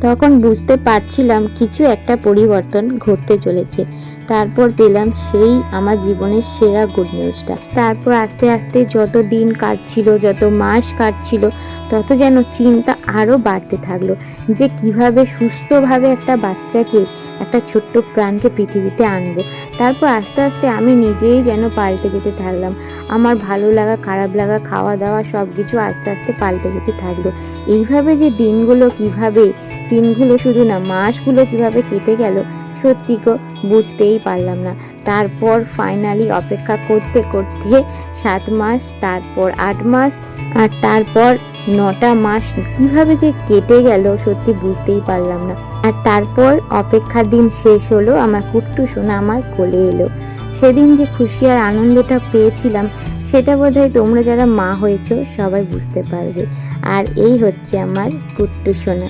তখন বুঝতে পারছিলাম কিছু একটা পরিবর্তন ঘটতে চলেছে। তারপর পেলাম সেই আমার জীবনের সেরা গুড নিউজটা। তারপর আস্তে আস্তে যত দিন কাটছিল, যত মাস কাটছিল, তত যেন চিন্তা আরও বাড়তে থাকলো যে কিভাবে সুস্থভাবে একটা বাচ্চাকে, একটা ছোট্ট প্রাণকে পৃথিবীতে আনবো। তারপর আস্তে আস্তে আমি নিজেই যেন পাল্টে যেতে থাকলাম। আমার ভালো লাগা, খারাপ লাগা, খাওয়া দাওয়া সব কিছু আস্তে আস্তে পাল্টে যেতে থাকলো। এইভাবে যে দিনগুলো শুধু না, মাসগুলো কিভাবে কেটে গেল সত্যি বুঝতেই পারলাম না। তারপর ফাইনালি অপেক্ষা করতে করতে 7 মাস, তারপর 8 মাস, আর তারপর 9টা মাস কিভাবে যে কেটে গেল সত্যি বুঝতেই পারলাম না। আর তারপর অপেক্ষার দিন শেষ হলো, আমার কুট্টু সোনা আমার কোলে এলো। সেদিন যে খুশি আর আনন্দটা পেয়েছিলাম সেটা বোধহয় তোমরা যারা মা হয়েছো সবাই বুঝতে পারবে। আর এই হচ্ছে আমার কুট্টু সোনা।